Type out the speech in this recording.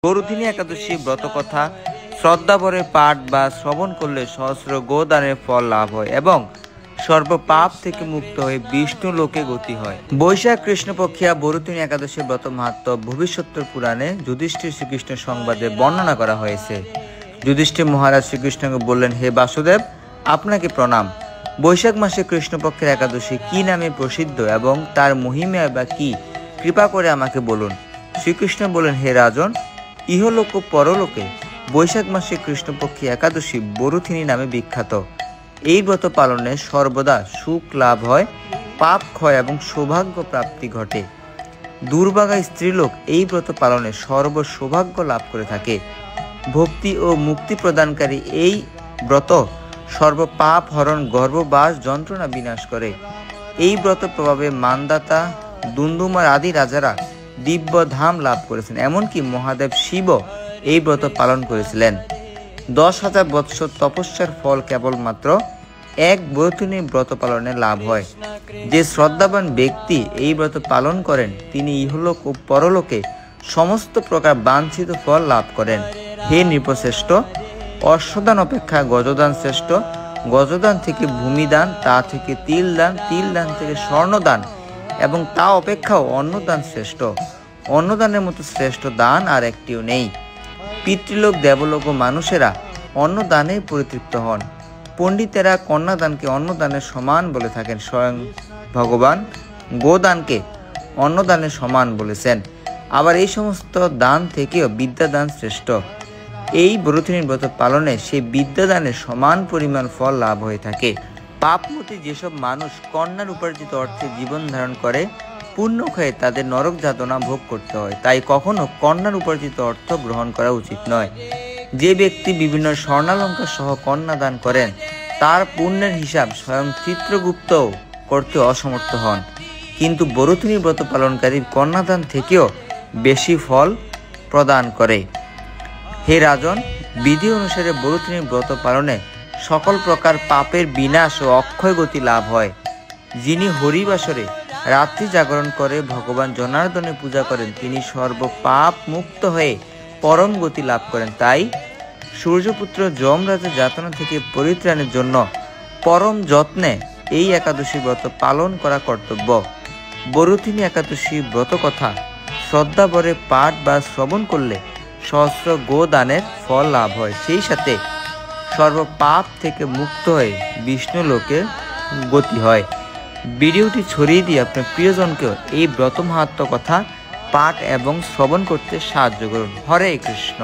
গরুধিনী একাদশী ব্রত কথা শ্রদ্ধাভরে পাঠ বা শ্রবণ করলে সহস্র গোদানের ফল লাভ হয় এবং সর্বপাপ থেকে মুক্ত হয়ে বিষ্ণু লোকে গতি হয়। বৈশাখ কৃষ্ণপক্ষিয়া বরুধিনী একাদশী ব্রত মাহাত্ম্য ভবিষ্যত্তর পুরাণে যুধিষ্ঠির শ্রীকৃষ্ণ সংবাদে বর্ণনা করা হয়েছে। যুধিষ্ঠির মহারাজ শ্রীকৃষ্ণকে বললেন, হে বাসুদেব, আপনাকে প্রণাম। বৈশাখ মাসে কৃষ্ণপক্ষের একাদশী কি নামে প্রসিদ্ধ এবং তার মহিমা বা কি, কৃপা করে আমাকে বলুন। শ্রীকৃষ্ণ বলেন, হে রাজন, ইহলোক ও পরলোকে বৈশাখ মাসে কৃষ্ণপক্ষী একাদশী বরুধিনী নামে বিখ্যাত। এই ব্রত পালনে সর্বদা সুখ লাভ হয়, পাপ ক্ষয় এবং সৌভাগ্য প্রাপ্তি ঘটে। দুর্ভাগা স্ত্রীলোক এই ব্রত পালনে সর্ব সৌভাগ্য লাভ করে থাকে। ভক্তি ও মুক্তি প্রদানকারী এই ব্রত সর্ব পাপ হরণ, গর্ভবাস যন্ত্রণা বিনাশ করে। এই ব্রত প্রভাবে মান্দাতা, দুন্দুমার আদি রাজারা দিব্য ধাম লাভ করেছেন। এমনকি মহাদেব শিব এই ব্রত পালন করেছিলেন। 10,000 বৎসর তপস্যার ফল কেবলমাত্র এক বরুধিনী ব্রত পালনে লাভ হয়। যে শ্রদ্ধাবান ব্যক্তি এই ব্রত পালন করেন তিনি ইহলোক ও পরলোকে সমস্ত প্রকার বাঞ্ছিত ফল লাভ করেন। হে নৃপশ্রেষ্ঠ, অশ্বদান অপেক্ষা গজদান শ্রেষ্ঠ। গজদান থেকে ভূমিদান, তা থেকে তিলদান, তিলদান থেকে স্বর্ণদান এবং তা অপেক্ষাও অন্নদান শ্রেষ্ঠ। অন্নদানের মতো শ্রেষ্ঠ দান আর একটিও নেই। পিতৃলোক, দেবলোক ও মানুষেরা অন্নদানে পরিতৃপ্ত হন। পণ্ডিতেরা কন্যাদানকে অন্নদানের সমান বলে থাকেন। স্বয়ং ভগবান গোদানকে অন্নদানের সমান বলেছেন। আবার এই সমস্ত দান থেকেও বিদ্যাদান শ্রেষ্ঠ। এই বরুধিনী ব্রত পালনে সেই বিদ্যাদানের সমান পরিমাণ ফল লাভ হয়ে থাকে। পাপমতী যেসব মানুষ কন্যার উপার্জিত অর্থে জীবন ধারণ করে, পুণ্য খেয়ে তাদের নরক যাতনা ভোগ করতে হয়। তাই কখনো কন্যার উপার্জিত অর্থ গ্রহণ করা উচিত নয়। যে ব্যক্তি বিভিন্ন স্বর্ণালঙ্কার সহ কন্যা দান করেন তার পুণ্যের হিসাব স্বয়ং চিত্রগুপ্ত করতে অসমর্থ হন। কিন্তু বরুধিনী ব্রত পালনকারী কন্যাদান থেকেও বেশি ফল প্রদান করে। হে রাজন, বিধি অনুসারে বরুধিনী ব্রত পালনে সকল প্রকার পাপের বিনাশ ও অক্ষয় গতি লাভ হয়। যিনি হরিবাসরে রাত্রি জাগরণ করে ভগবান জনার্দনের পূজা করেন তিনি সর্বপাপ মুক্ত হয়ে পরম গতি লাভ করেন। তাই সূর্যপুত্র যমরাজের যাতনা থেকে পরিত্রাণের জন্য পরম যত্নে এই একাদশী ব্রত পালন করা কর্তব্য। বরুধিনী একাদশী ব্রত কথা শ্রদ্ধাভরে পাঠ বা শ্রবণ করলে সহস্র গোদানের ফল লাভ হয়। সেই সাথে সর্বপাপ থেকে মুক্ত হয়ে বিষ্ণু লোকে গতি হয়। ভিডিওটি ছড়িয়ে দিয়ে আপনার প্রিয়জনকেও এই ব্রত মাহাত্ম্য কথা পাঠ এবং শ্রবণ করতে সাহায্য করুন। হরে কৃষ্ণ।